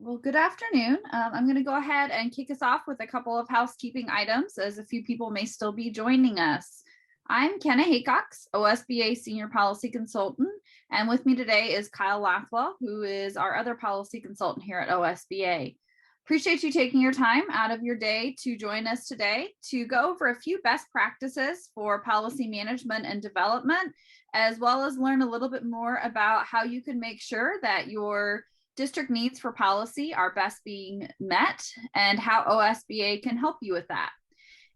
Well, good afternoon. I'm going to go ahead and kick us off with a couple of housekeeping items as a few people may still be joining us. I'm Kenna Haycox, OSBA Senior Policy Consultant, and with me today is Kyle Lathwell, who is our other policy consultant here at OSBA. Appreciate you taking your time out of your day to join us today to go over a few best practices for policy management and development, as well as learn a little bit more about how you can make sure that your district needs for policy are best being met and how OSBA can help you with that.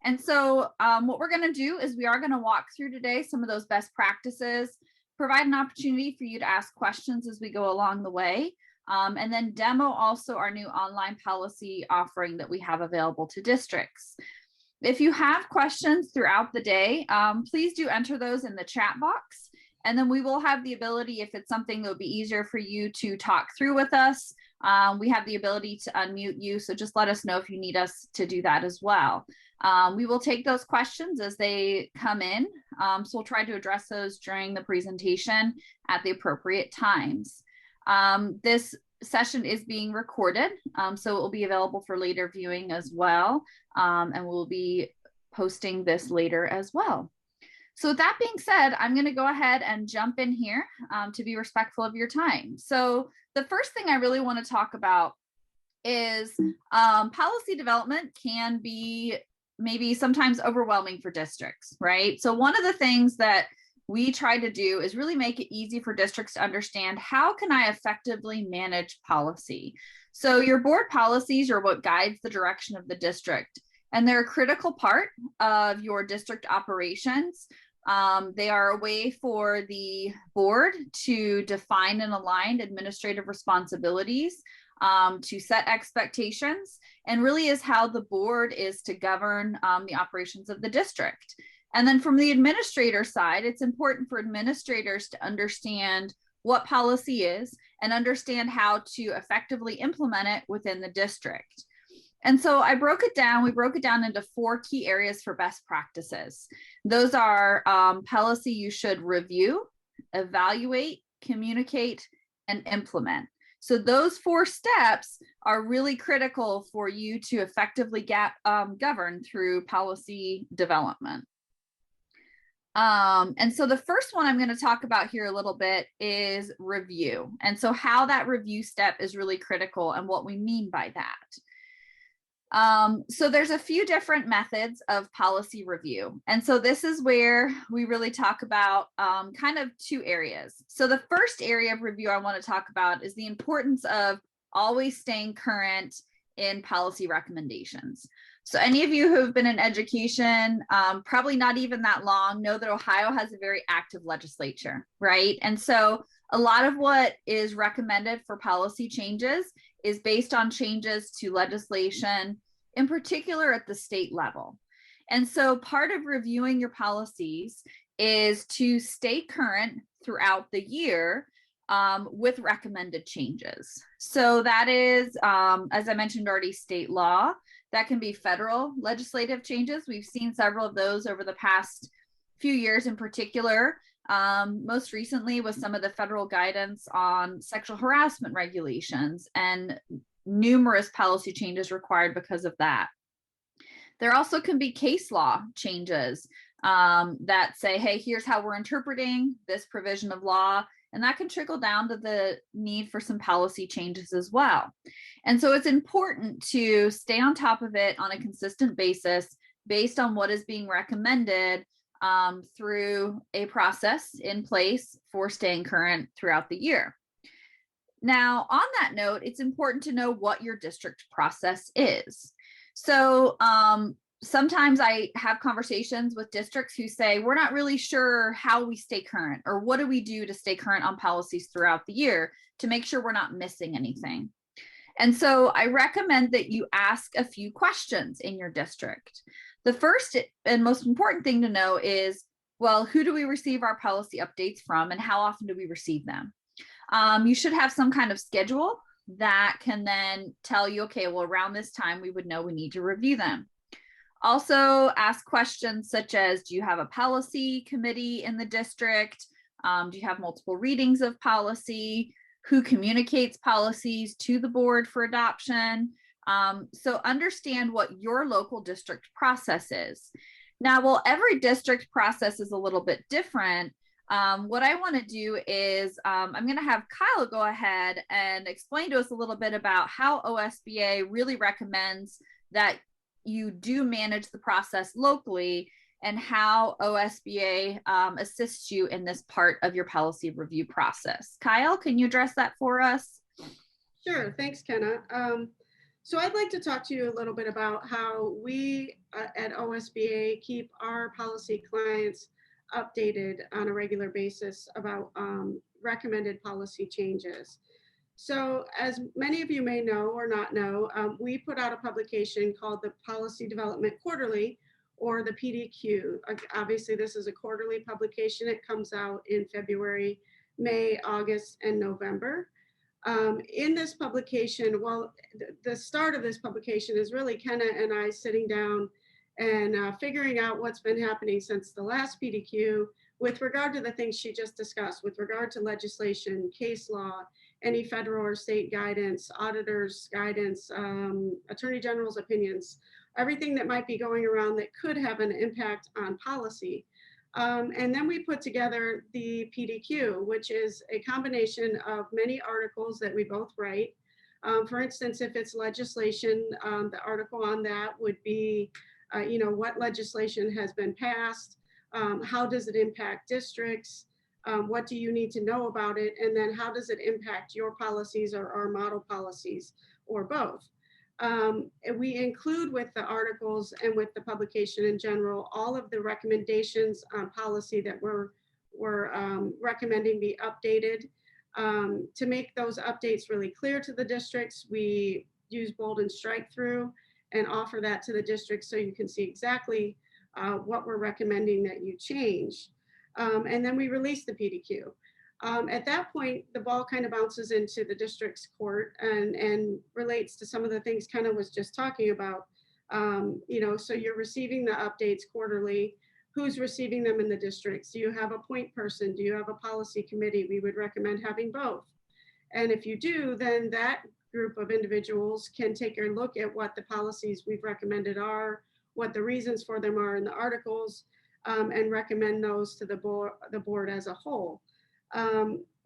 And so what we're going to do is we are going to walk through today some of those best practices, provide an opportunity for you to ask questions as we go along the way, and then demo also our new online policy offering that we have available to districts. If you have questions throughout the day, please do enter those in the chat box. And then we will have the ability, if it's something that would be easier for you to talk through with us, we have the ability to unmute you. So just let us know if you need us to do that as well. We will take those questions as they come in. So we'll try to address those during the presentation at the appropriate times. This session is being recorded, so it will be available for later viewing as well. And we'll be posting this later as well. So with that being said, I'm going to go ahead and jump in here to be respectful of your time. So the first thing I really want to talk about is policy development can be maybe sometimes overwhelming for districts, right? So one of the things that we try to do is really make it easy for districts to understand how can I effectively manage policy. So your board policies are what guides the direction of the district. And they're a critical part of your district operations. They are a way for the board to define and align administrative responsibilities, to set expectations, and really is how the board is to govern the operations of the district. And then from the administrator side, it's important for administrators to understand what policy is and understand how to effectively implement it within the district. And so we broke it down into 4 key areas for best practices. Those are policy you should review, evaluate, communicate, and implement. So those 4 steps are really critical for you to effectively govern through policy development. And so the first one I'm going to talk about here a little bit is review. And so how that review step is really critical and what we mean by that. So there's a few different methods of policy review. And so this is where we really talk about kind of 2 areas. So the first area of review I want to talk about is the importance of always staying current in policy recommendations. So any of you who have been in education, probably not even that long, know that Ohio has a very active legislature, right? And so a lot of what is recommended for policy changes is based on changes to legislation, in particular at the state level. And so part of reviewing your policies is to stay current throughout the year with recommended changes. So that is, as I mentioned already, state law. That can be federal legislative changes. We've seen several of those over the past few years in particular. Most recently with some of the federal guidance on sexual harassment regulations and numerous policy changes required because of that. There also can be case law changes that say, hey, here's how we're interpreting this provision of law. And that can trickle down to the need for some policy changes as well. And so it's important to stay on top of it on a consistent basis based on what is being recommended through a process in place for staying current throughout the year. Now, on that note, it's important to know what your district process is. So sometimes I have conversations with districts who say, we're not really sure how we stay current, or what do we do to stay current on policies throughout the year to make sure we're not missing anything. And so I recommend that you ask a few questions in your district. The first and most important thing to know is, well, who do we receive our policy updates from and how often do we receive them? You should have some kind of schedule that can then tell you, okay, well, around this time, we would know we need to review them. Also ask questions such as, do you have a policy committee in the district? Do you have multiple readings of policy? who communicates policies to the board for adoption. So understand what your local district process is. Now, while every district process is a little bit different, what I want to do is I'm going to have Kyle go ahead and explain to us a little bit about how OSBA really recommends that you do manage the process locally and how OSBA assists you in this part of your policy review process. Kyle, can you address that for us? Sure, thanks, Kenna. So I'd like to talk to you a little bit about how we at OSBA keep our policy clients updated on a regular basis about recommended policy changes. So as many of you may know or not know, we put out a publication called the Policy Development Quarterly, or the PDQ. Obviously, this is a quarterly publication. It comes out in February, May, August, and November. In this publication, well, the start of this publication is really Kenna and I sitting down and figuring out what's been happening since the last PDQ with regard to the things she just discussed, with regard to legislation, case law, any federal or state guidance, auditors' guidance, attorney general's opinions, everything that might be going around that could have an impact on policy. And then we put together the PDQ, which is a combination of many articles that we both write. For instance, if it's legislation, the article on that would be, what legislation has been passed, how does it impact districts, what do you need to know about it, and then how does it impact your policies or our model policies, or both. We include with the articles and with the publication in general all of the recommendations on policy that we're recommending be updated. To make those updates really clear to the districts, we use bold and strike through and offer that to the districts so you can see exactly what we're recommending that you change. And then we release the PDQ. At that point, the ball kind of bounces into the district's court and relates to some of the things Kenna was just talking about. So you're receiving the updates quarterly. Who's receiving them in the districts? Do you have a point person? Do you have a policy committee? We would recommend having both. And if you do, then that group of individuals can take a look at what the policies we've recommended are, what the reasons for them are in the articles, and recommend those to the board as a whole.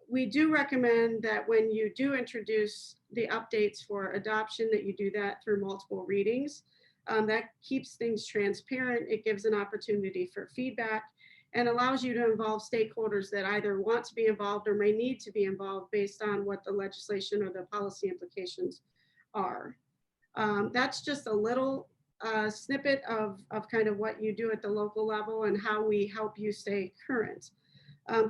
We do recommend that when you do introduce the updates for adoption, that you do that through multiple readings. That keeps things transparent. It gives an opportunity for feedback and allows you to involve stakeholders that either want to be involved or may need to be involved based on what the legislation or the policy implications are. That's just a little snippet of kind of what you do at the local level and how we help you stay current.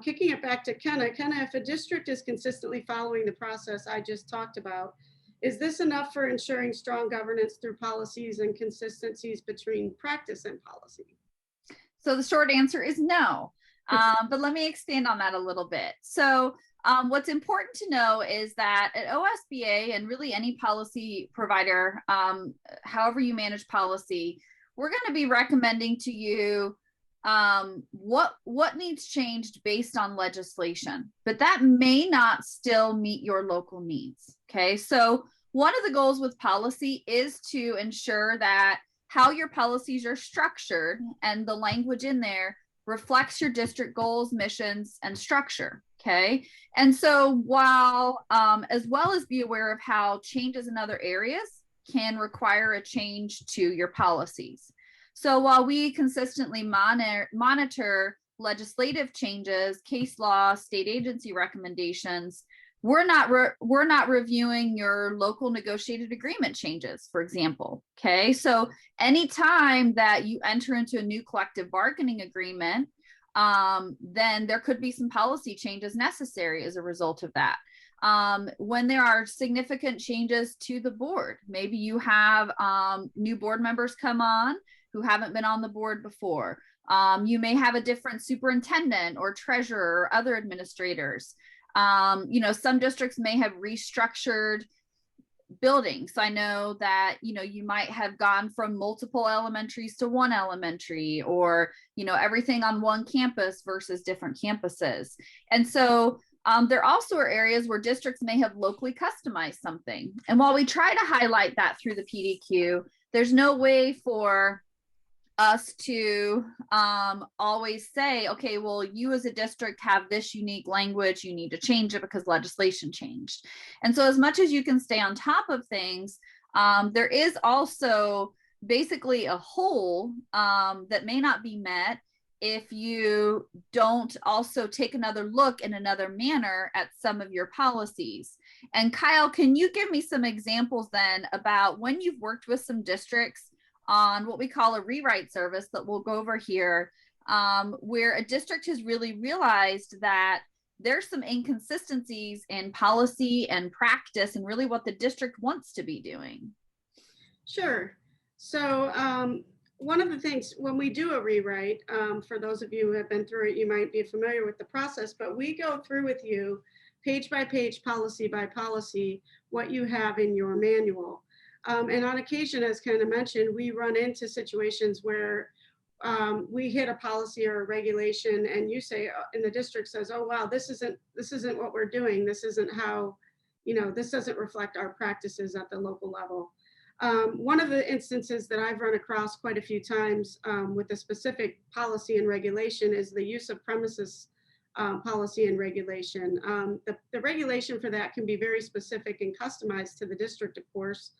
Kicking it back to Kenna, if a district is consistently following the process I just talked about, is this enough for ensuring strong governance through policies and consistencies between practice and policy? So the short answer is no, but let me expand on that a little bit. So what's important to know is that at OSBA and really any policy provider, however you manage policy, we're going to be recommending to you what needs changed based on legislation, but that may not still meet your local needs. Okay, so one of the goals with policy is to ensure that how your policies are structured and the language in there reflects your district goals, missions, and structure. Okay, and so while as well as be aware of how changes in other areas can require a change to your policies. So while we consistently monitor legislative changes, case law, state agency recommendations, we're not reviewing your local negotiated agreement changes, for example. Okay, so anytime that you enter into a new collective bargaining agreement, then there could be some policy changes necessary as a result of that. When there are significant changes to the board, maybe you have new board members come on who haven't been on the board before. You may have a different superintendent or treasurer or other administrators. Some districts may have restructured buildings. I know that, you might have gone from multiple elementaries to one elementary, or, everything on one campus versus different campuses. And so There also are areas where districts may have locally customized something. And while we try to highlight that through the PDQ, there's no way for us to always say, okay, well, you as a district have this unique language, you need to change it because legislation changed. And so as much as you can stay on top of things, there is also basically a hole that may not be met if you don't also take another look in another manner at some of your policies. And Kyle, can you give me some examples then about when you've worked with some districts on what we call a rewrite service that we'll go over here, where a district has really realized that there's some inconsistencies in policy and practice and really what the district wants to be doing? Sure. So one of the things when we do a rewrite, for those of you who have been through it, you might be familiar with the process, but we go through with you page by page, policy by policy, what you have in your manual. And on occasion, as Kenna mentioned, we run into situations where we hit a policy or a regulation and you say, and the district says, oh, wow, this isn't what we're doing. This isn't how, this doesn't reflect our practices at the local level. One of the instances that I've run across quite a few times with a specific policy and regulation is the use of premises policy and regulation. The regulation for that can be very specific and customized to the district, of course,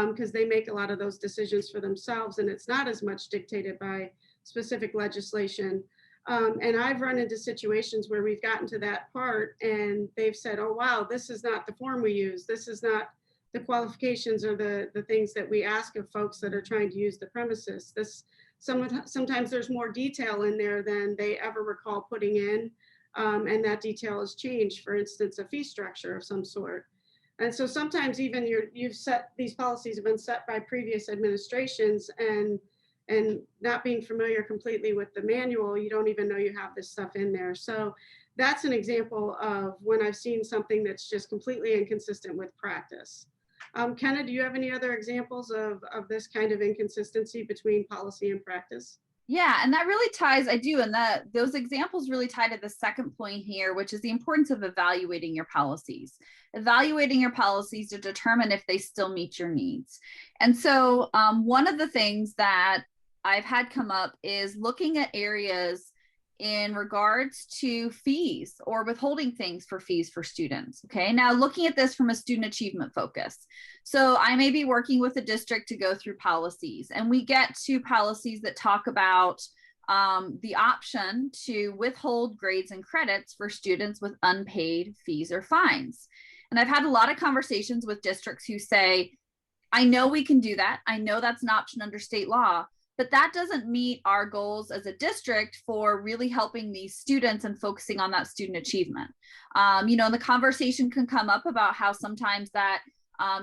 because they make a lot of those decisions for themselves and it's not as much dictated by specific legislation. And I've run into situations where we've gotten to that part and they've said, oh, wow, this is not the form we use. This is not the qualifications or the things that we ask of folks that are trying to use the premises. Sometimes there's more detail in there than they ever recall putting in. And that detail has changed, for instance, a fee structure of some sort. And so sometimes even these policies have been set by previous administrations and not being familiar completely with the manual, you don't even know you have this stuff in there. So that's an example of when I've seen something that's just completely inconsistent with practice. Kenna, do you have any other examples of this kind of inconsistency between policy and practice? Yeah, and that really ties, I do, and those examples really tie to the second point here, which is the importance of evaluating your policies. Evaluating your policies to determine if they still meet your needs. And so one of the things that I've had come up is looking at areas in regards to fees or withholding things for fees for students. Okay, now looking at this from a student achievement focus. So I may be working with a district to go through policies, and we get to policies that talk about the option to withhold grades and credits for students with unpaid fees or fines. And I've had a lot of conversations with districts who say, I know we can do that. I know that's an option under state law, but that doesn't meet our goals as a district for really helping these students and focusing on that student achievement. And the conversation can come up about how sometimes that,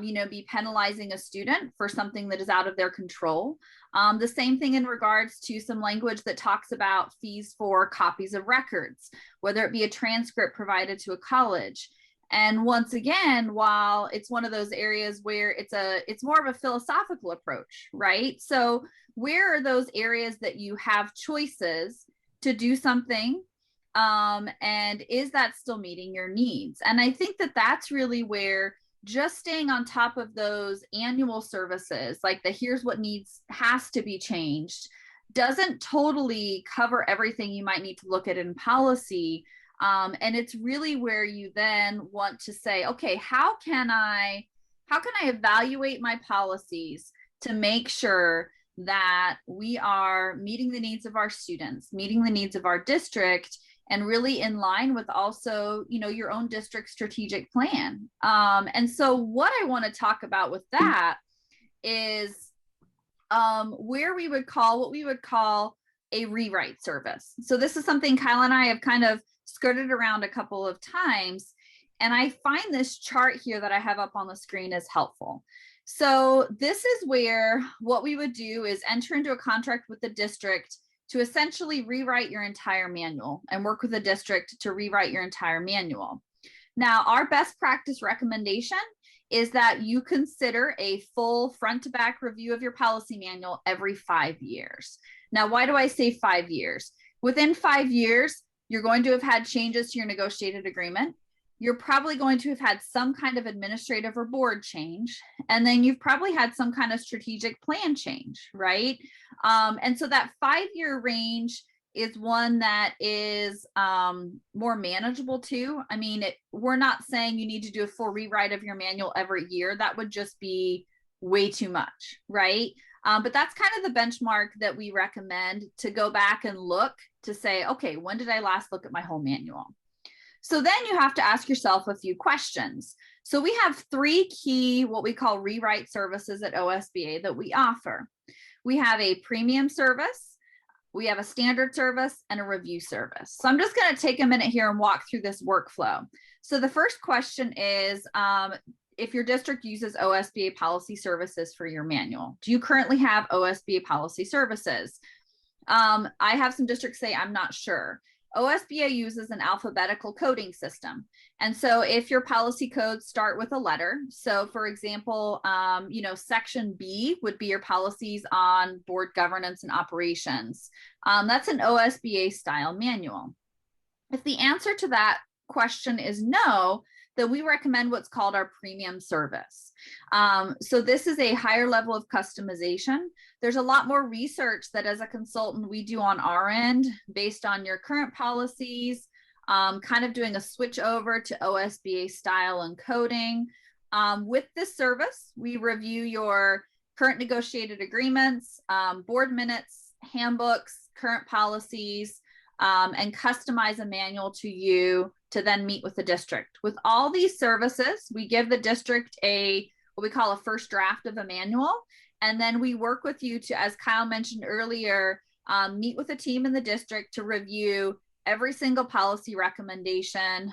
be penalizing a student for something that is out of their control. The same thing in regards to some language that talks about fees for copies of records, whether it be a transcript provided to a college. And once again, while it's one of those areas where it's more of a philosophical approach, right? So where are those areas that you have choices to do something? And is that still meeting your needs? And I think that that's really where just staying on top of those annual services, like the here's what has to be changed, doesn't totally cover everything you might need to look at in policy. And it's really where you then want to say, okay, how can I evaluate my policies to make sure that we are meeting the needs of our students, meeting the needs of our district, and really in line with also, your own district strategic plan. And so what I want to talk about with that is what we would call a rewrite service. So this is something Kyle and I have kind of skirted around a couple of times. And I find this chart here that I have up on the screen is helpful. So this is where what we would do is enter into a contract with the district to essentially rewrite your entire manual and work with the district to rewrite your entire manual. Now, our best practice recommendation is that you consider a full front to back review of your policy manual every 5 years. Now, why do I say 5 years? Within 5 years, you're going to have had changes to your negotiated agreement. you're probably going to have had some kind of administrative or board change, and then you've probably had some kind of strategic plan change, right? And so that 5-year range is one that is more manageable too. I mean, we're not saying you need to do a full rewrite of your manual every year. That would just be way too much, right? But that's kind of the benchmark that we recommend to go back and look to say, okay, when did I last look at my whole manual? So then you have to ask yourself a few questions. So we have 3 key, what we call rewrite services at OSBA that we offer. We have a premium service, we have a standard service, and a review service. So I'm just going to take a minute here and walk through this workflow. So the first question is, if your district uses OSBA policy services for your manual, do you currently have OSBA policy services? I have some districts say, I'm not sure. OSBA uses an alphabetical coding system. And so if your policy codes start with a letter, so for example, section B would be your policies on board governance and operations. That's an OSBA style manual. If the answer to that question is no, then we recommend what's called our premium service. So this is a higher level of customization. There's a lot more research that as a consultant we do on our end based on your current policies, kind of doing a switch over to OSBA style and coding. With this service, we review your current negotiated agreements, board minutes, handbooks, current policies, and customize a manual to you to then meet with the district. With all these services, we give the district what we call a first draft of a manual. And then we work with you to, as Kyle mentioned earlier, meet with a team in the district to review every single policy recommendation,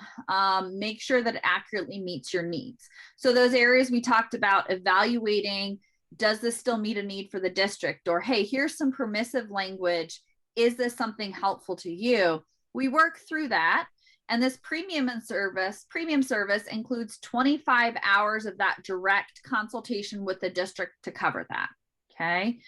make sure that it accurately meets your needs. So those areas we talked about evaluating, does this still meet a need for the district? Or, hey, here's some permissive language. Is this something helpful to you? We work through that. And this premium service includes 25 hours of that direct consultation with the district to cover that, okay?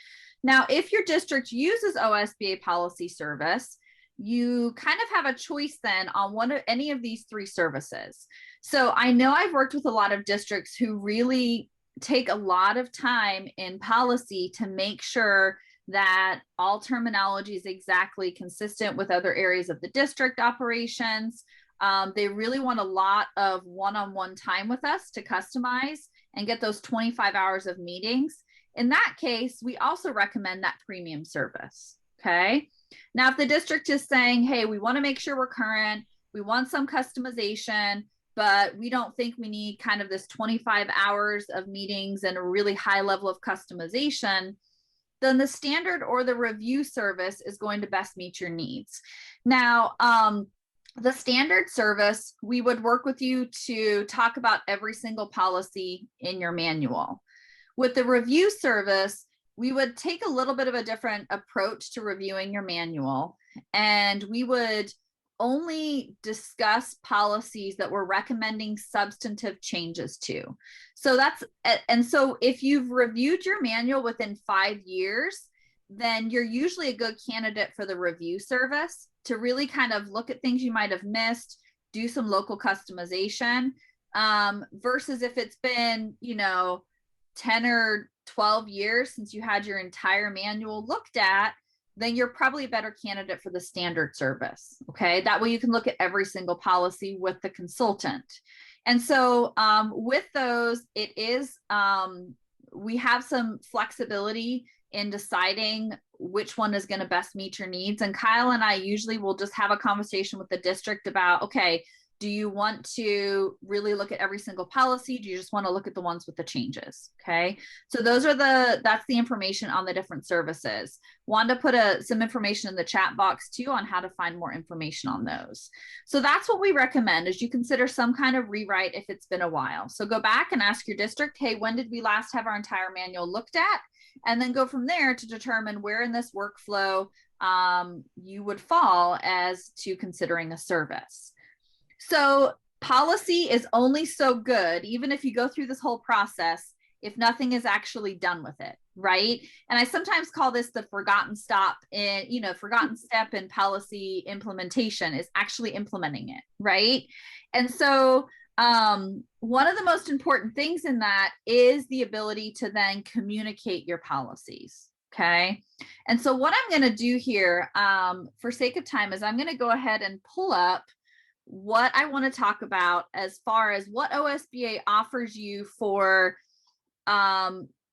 Now, if your district uses OSBA policy service, you kind of have a choice then on any of these 3 services. So I know I've worked with a lot of districts who really take a lot of time in policy to make sure that all terminology is exactly consistent with other areas of the district operations. They really want a lot of one-on-one time with us to customize and get those 25 hours of meetings. In that case, we also recommend that premium service, okay? Now, if the district is saying, hey, we want to make sure we're current, we want some customization, but we don't think we need kind of this 25 hours of meetings and a really high level of customization, then the standard or the review service is going to best meet your needs. Now, the standard service, we would work with you to talk about every single policy in your manual. With the review service, we would take a little bit of a different approach to reviewing your manual, and we would only discuss policies that we're recommending substantive changes to. So so if you've reviewed your manual within 5 years, then you're usually a good candidate for the review service to really kind of look at things you might have missed, do some local customization, versus if it's been, 10 or 12 years since you had your entire manual looked at, then you're probably a better candidate for the standard service. Okay. That way you can look at every single policy with the consultant. And so with those, we have some flexibility in deciding which one is going to best meet your needs. And Kyle and I usually will just have a conversation with the district about, okay, do you want to really look at every single policy? Do you just want to look at the ones with the changes? Okay. So that's the information on the different services. Wanted to put some information in the chat box too on how to find more information on those. So that's what we recommend is you consider some kind of rewrite if it's been a while. So go back and ask your district, hey, when did we last have our entire manual looked at? And then go from there to determine where in this workflow you would fall as to considering a service. So policy is only so good, even if you go through this whole process, if nothing is actually done with it, right? And I sometimes call this the forgotten stop in, forgotten step in policy implementation is actually implementing it, right? And so one of the most important things in that is the ability to then communicate your policies. Okay. And so what I'm going to do here, for sake of time, is I'm going to go ahead and pull up what I want to talk about as far as what OSBA offers you for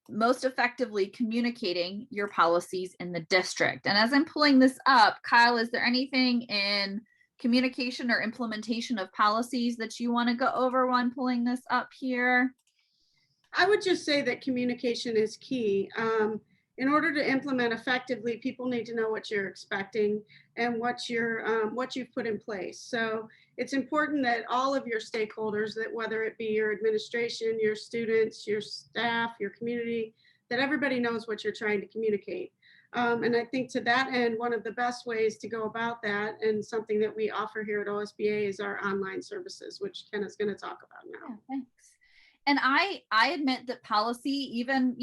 most effectively communicating your policies in the district. And as I'm pulling this up, Kyle, is there anything in communication or implementation of policies that you want to go over while I'm pulling this up here? I would just say that communication is key. In order to implement effectively, people need to know what you're expecting and what you've put in place. So it's important that all of your stakeholders, that whether it be your administration, your students, your staff, your community, that everybody knows what you're trying to communicate. And I think to that end, one of the best ways to go about that, and something that we offer here at OSBA, is our online services, which Kenna's going to talk about now. Yeah, thanks. And I admit that policy, even,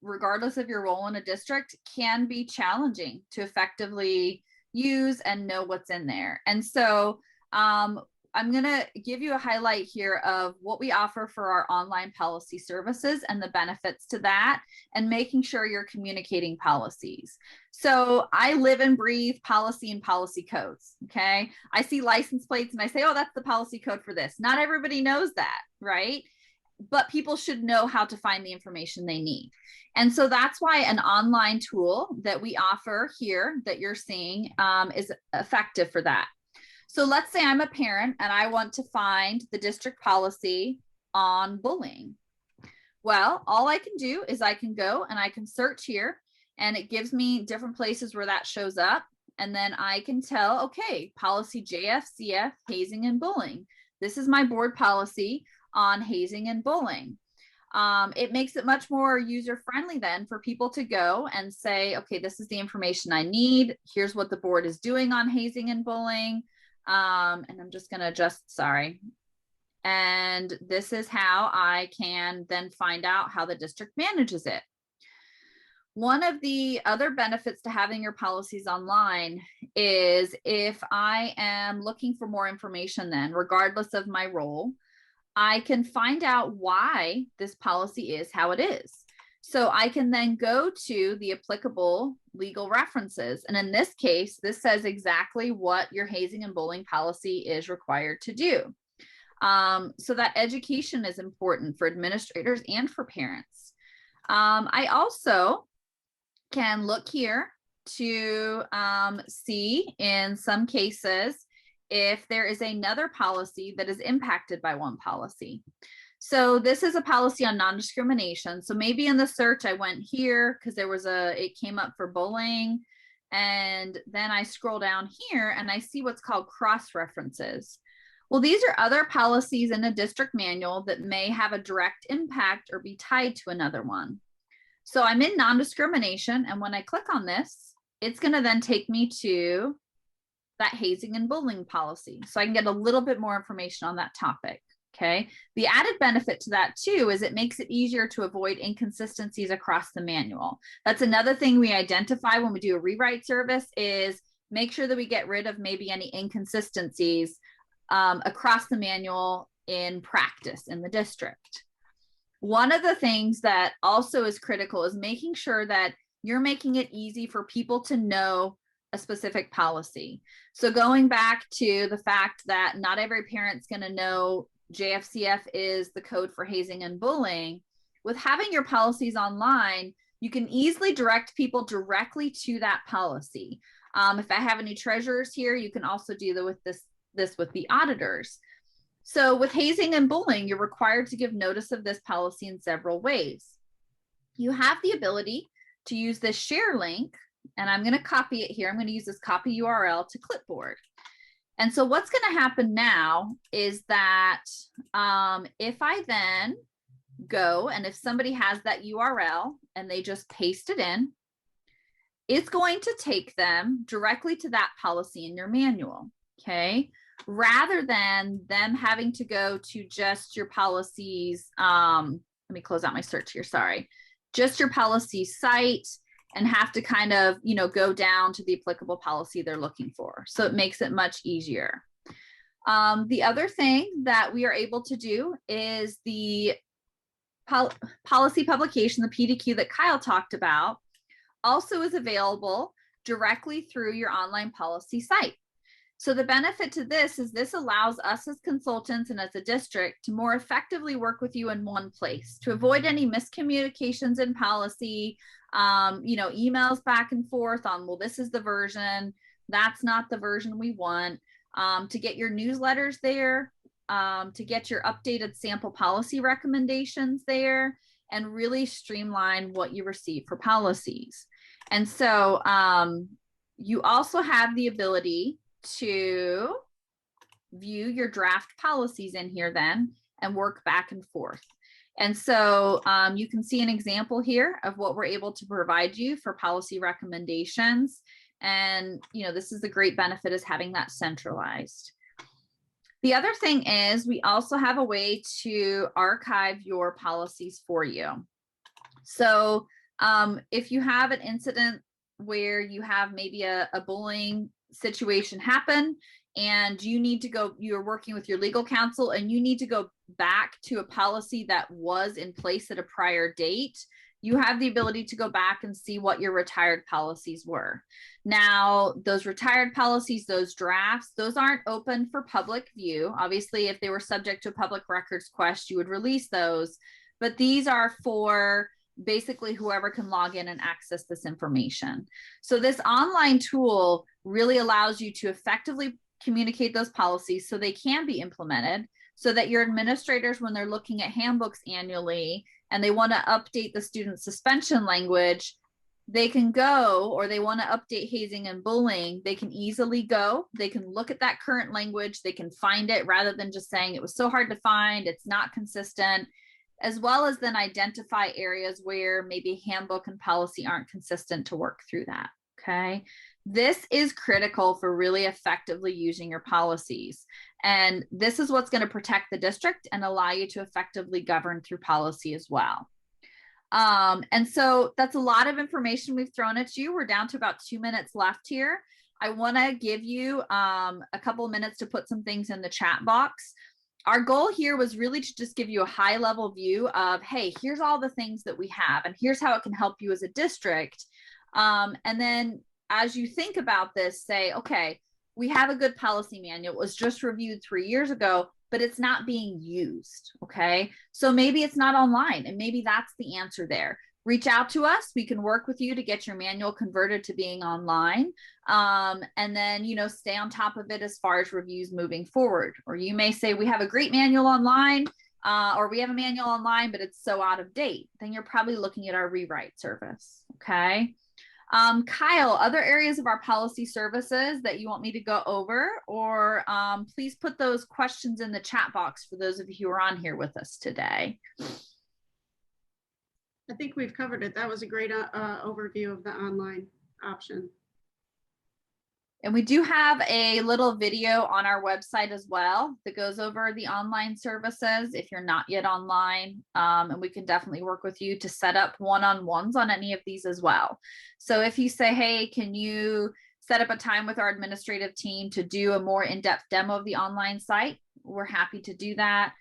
regardless of your role in a district, can be challenging to effectively use and know what's in there. And so I'm going to give you a highlight here of what we offer for our online policy services and the benefits to that, and making sure you're communicating policies. So I live and breathe policy and policy codes. Okay. I see license plates and I say, oh, that's the policy code for this. Not everybody knows that, right? But people should know how to find the information they need. And so that's why an online tool that we offer here that you're seeing is effective for that. So let's say I'm a parent and I want to find the district policy on bullying. Well, all I can do is I can go and I can search here, and it gives me different places where that shows up. And then I can tell, okay, policy JFCF, hazing and bullying. This is my board policy on hazing and bullying. It makes it much more user-friendly then for people to go and say, okay, this is the information I need. Here's what the board is doing on hazing and bullying. And I'm just going to adjust, sorry. And this is how I can then find out how the district manages it. One of the other benefits to having your policies online is if I am looking for more information then, regardless of my role, I can find out why this policy is how it is. So I can then go to the applicable legal references. And in this case, this says exactly what your hazing and bullying policy is required to do. So that education is important for administrators and for parents. I also can look here to see in some cases if there is another policy that is impacted by one policy. So this is a policy on non-discrimination. So maybe in the search, I went here because it came up for bullying. And then I scroll down here and I see what's called cross-references. Well, these are other policies in a district manual that may have a direct impact or be tied to another one. So I'm in non-discrimination. And when I click on this, it's going to then take me to that hazing and bullying policy. So I can get a little bit more information on that topic. Okay. The added benefit to that too is it makes it easier to avoid inconsistencies across the manual. That's another thing we identify when we do a rewrite service, is make sure that we get rid of maybe any inconsistencies across the manual in practice in the district. One of the things that also is critical is making sure that you're making it easy for people to know a specific policy. So going back to the fact that not every parent's going to know JFCF is the code for hazing and bullying, with having your policies online, you can easily direct people directly to that policy. If I have any treasurers here, you can also do with this with the auditors. So with hazing and bullying, you're required to give notice of this policy in several ways. You have the ability to use this share link, and I'm going to copy it here. I'm going to use this copy URL to clipboard. And so what's going to happen now is that if I then go, and if somebody has that URL and they just paste it in, it's going to take them directly to that policy in your manual, okay? Rather than them having to go to just your policies. I'm let me close out my search here, sorry, just your policy site and have to kind of, go down to the applicable policy they're looking for. So it makes it much easier. The other thing that we are able to do is the policy publication, the PDQ that Kyle talked about, also is available directly through your online policy site. So the benefit to this is this allows us as consultants and as a district to more effectively work with you in one place to avoid any miscommunications in policy, emails back and forth on, well, this is the version, that's not the version we want, to get your newsletters there, to get your updated sample policy recommendations there, and really streamline what you receive for policies. And so you also have the ability to view your draft policies in here then and work back and forth. And so you can see an example here of what we're able to provide you for policy recommendations. And, this is the great benefit, is having that centralized. The other thing is we also have a way to archive your policies for you. So if you have an incident where you have maybe a bullying situation happen and you need to go, you're working with your legal counsel and you need to go back to a policy that was in place at a prior date, you have the ability to go back and see what your retired policies were. Now, those retired policies, those drafts, those aren't open for public view. Obviously, if they were subject to a public records request, you would release those, but these are for basically whoever can log in and access this information. So this online tool really allows you to effectively communicate those policies so they can be implemented, so that your administrators, when they're looking at handbooks annually and they want to update the student suspension language, they can go, or they want to update hazing and bullying, they can easily go, they can look at that current language, they can find it rather than just saying it was so hard to find, it's not consistent, as well as then identify areas where maybe handbook and policy aren't consistent to work through that, okay? This is critical for really effectively using your policies. And this is what's going to protect the district and allow you to effectively govern through policy as well. And so that's a lot of information we've thrown at you. We're down to about 2 minutes left here. I want to give you a couple of minutes to put some things in the chat box. Our goal here was really to just give you a high level view of, hey, here's all the things that we have and here's how it can help you as a district. And then as you think about this, say, okay, we have a good policy manual. It was just reviewed 3 years ago, but it's not being used, okay? So maybe it's not online, and maybe that's the answer there. Reach out to us. We can work with you to get your manual converted to being online. And then, stay on top of it as far as reviews moving forward. Or you may say, we have a great manual online, or we have a manual online, but it's so out of date. Then you're probably looking at our rewrite service, okay? Kyle, other areas of our policy services that you want me to go over, or please put those questions in the chat box for those of you who are on here with us today. I think we've covered it. That was a great overview of the online option. And we do have a little video on our website as well that goes over the online services if you're not yet online. And we can definitely work with you to set up one-on-ones on any of these as well. So if you say, hey, can you set up a time with our administrative team to do a more in-depth demo of the online site, we're happy to do that.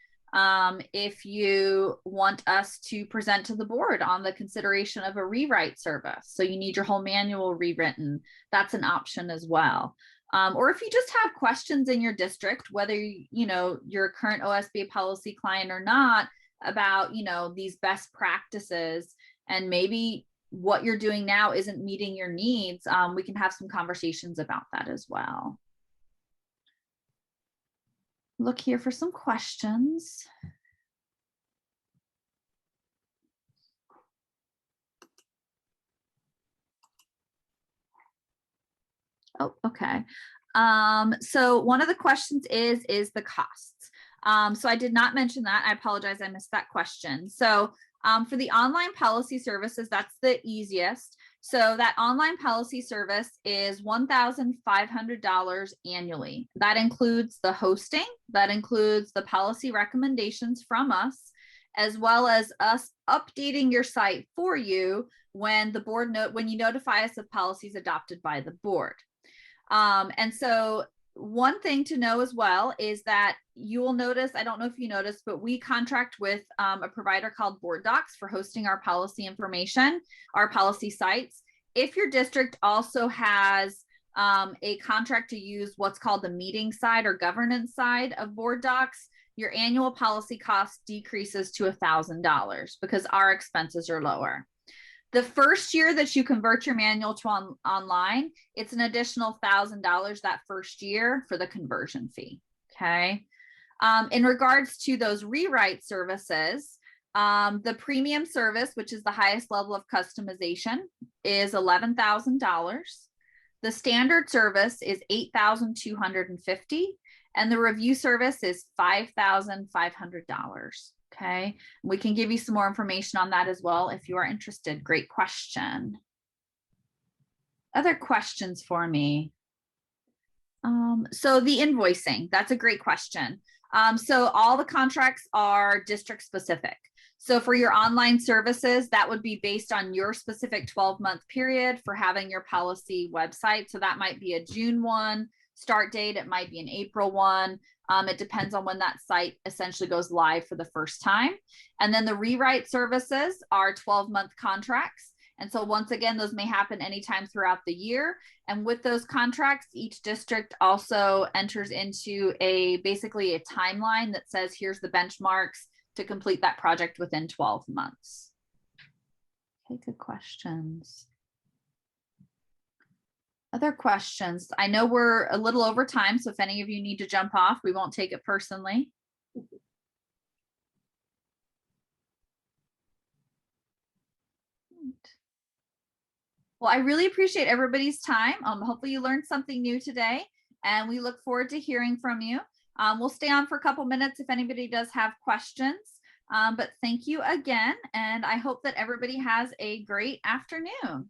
If you want us to present to the board on the consideration of a rewrite service, so you need your whole manual rewritten, that's an option as well. Or if you just have questions in your district, whether you're a current OSBA policy client or not, about these best practices, and maybe what you're doing now isn't meeting your needs, we can have some conversations about that as well. Look here for some questions. Oh, okay. So one of the questions is the costs. So I did not mention that. I apologize, I missed that question. So for the online policy services, that's the easiest. So that online policy service is $1,500 annually. That includes the hosting, that includes the policy recommendations from us, as well as us updating your site for you when the board when you notify us of policies adopted by the board. And so one thing to know as well is that you will notice, I don't know if you noticed, but we contract with a provider called Board Docs for hosting our policy information, our policy sites. If your district also has a contract to use what's called the meeting side or governance side of Board Docs, your annual policy cost decreases to $1,000 because our expenses are lower. The first year that you convert your manual to online, it's an additional $1,000 that first year for the conversion fee. Okay. In regards to those rewrite services, the premium service, which is the highest level of customization, is $11,000. The standard service is $8,250, and the review service is $5,500. Okay, we can give you some more information on that as well if you are interested. Great question. Other questions for me? So the invoicing, that's a great question. So all the contracts are district specific. So for your online services, that would be based on your specific 12-month period for having your policy website. So that might be a June 1 start date. It might be an April 1. It depends on when that site essentially goes live for the first time. And then the rewrite services are 12-month contracts. And so once again, those may happen anytime throughout the year. And with those contracts, each district also enters into basically a timeline that says, here's the benchmarks to complete that project within 12 months. Okay, good questions. Other questions? I know we're a little over time, so if any of you need to jump off, we won't take it personally. Well, I really appreciate everybody's time. Hopefully you learned something new today, and we look forward to hearing from you. We'll stay on for a couple minutes if anybody does have questions, but thank you again, and I hope that everybody has a great afternoon.